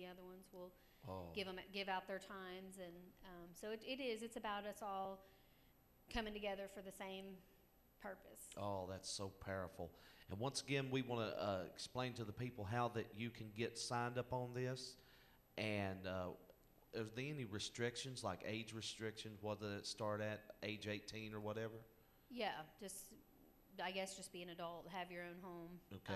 the other ones will Oh, give out their times, and so it's about us all coming together for the same purpose. oh, that's so powerful. And once again, we want to explain to the people how that you can get signed up on this. And is there any restrictions, like age restrictions, whether it start at age 18 or whatever? Yeah, just I guess just be an adult, have your own home. Okay.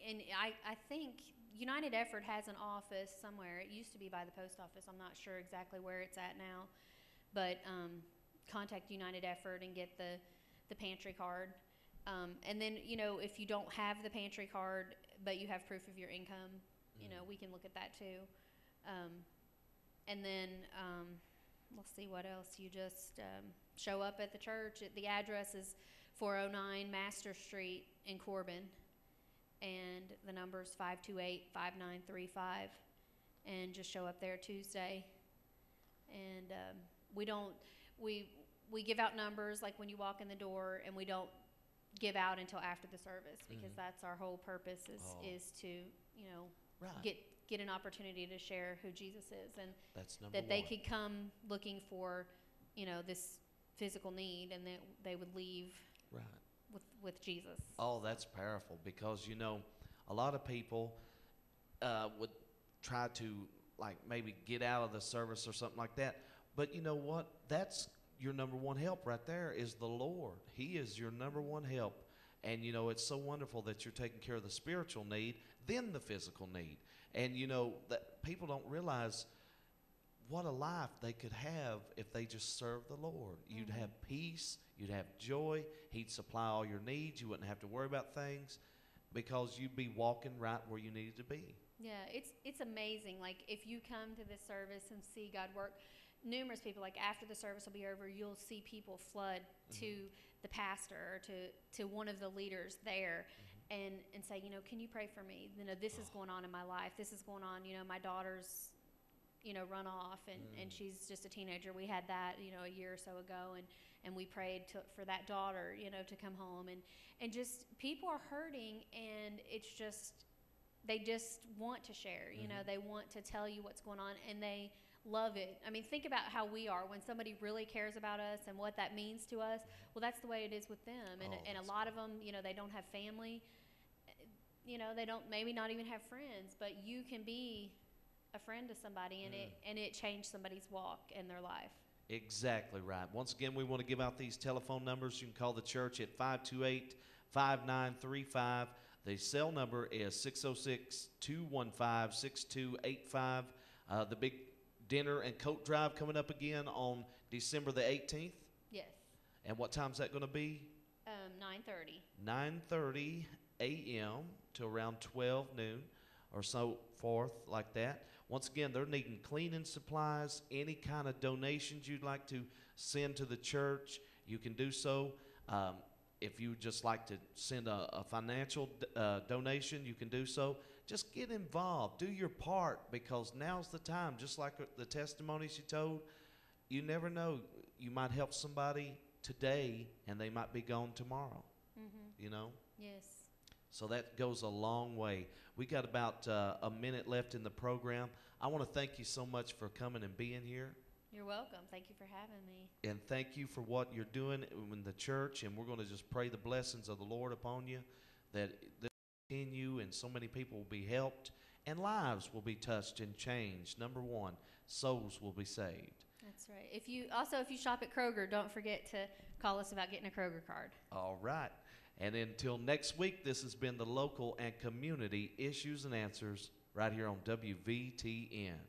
And I think United Effort has an office somewhere. It used to be by the post office. I'm not sure exactly where it's at now, but contact United Effort and get the pantry card. And then, if you don't have the pantry card, but you have proof of your income, we can look at that too. And then, let's see what else. You just show up at the church. The address is 409 Master Street in Corbin, and the number is 528-5935. And just show up there Tuesday. And we give out numbers like when you walk in the door, and we don't give out until after the service, because that's our whole purpose is to Right. get an opportunity to share who Jesus is, and That's number that one. they could come looking for this physical need, and that they would leave Right. with Jesus. Oh, that's powerful, because a lot of people would try to like maybe get out of the service or something like that. But you know what? That's your number one help right there, is the Lord. He is your number one help. And it's so wonderful that you're taking care of the spiritual need, then the physical need. And that people don't realize what a life they could have if they just served the Lord. You'd have peace, you'd have joy, He'd supply all your needs, you wouldn't have to worry about things, because you'd be walking right where you needed to be. Yeah, it's amazing. Like, if you come to this service and see God work, numerous people, like after the service will be over, you'll see people flood to the pastor or to one of the leaders there, and say, can you pray for me? This is going on in my life. This is going on. My daughter's run off, and she's just a teenager. We had that a year or so ago, and we prayed for that daughter to come home, and just people are hurting, and it's just they just want to share. They want to tell you what's going on, and they love it. I mean, think about how we are when somebody really cares about us and what that means to us. Well, that's the way it is with them. And a lot of them, they don't have family. They don't maybe not even have friends, but you can be a friend to somebody, and it changed somebody's walk in their life. Exactly right. Once again, we want to give out these telephone numbers. You can call the church at 528-5935. The cell number is 606-215-6285. The big dinner and coat drive coming up again on December the 18th. Yes. And what time's that going to be? 9:30. 9:30 a.m. to around 12 noon or so forth, like that. Once again, they're needing cleaning supplies. Any kind of donations you'd like to send to the church, you can do so. If you just like to send a financial donation, you can do so. Just get involved. Do your part, because now's the time. Just like the testimonies you told, you never know. You might help somebody today, and they might be gone tomorrow. Yes. So that goes a long way. We got about a minute left in the program. I want to thank you so much for coming and being here. You're welcome. Thank you for having me. And thank you for what you're doing in the church. And we're going to just pray the blessings of the Lord upon you, that this will continue, and so many people will be helped, and lives will be touched and changed. Number one, souls will be saved. That's right. If you shop at Kroger, don't forget to call us about getting a Kroger card. All right. And until next week, this has been the Local and Community Issues and Answers right here on WVTN.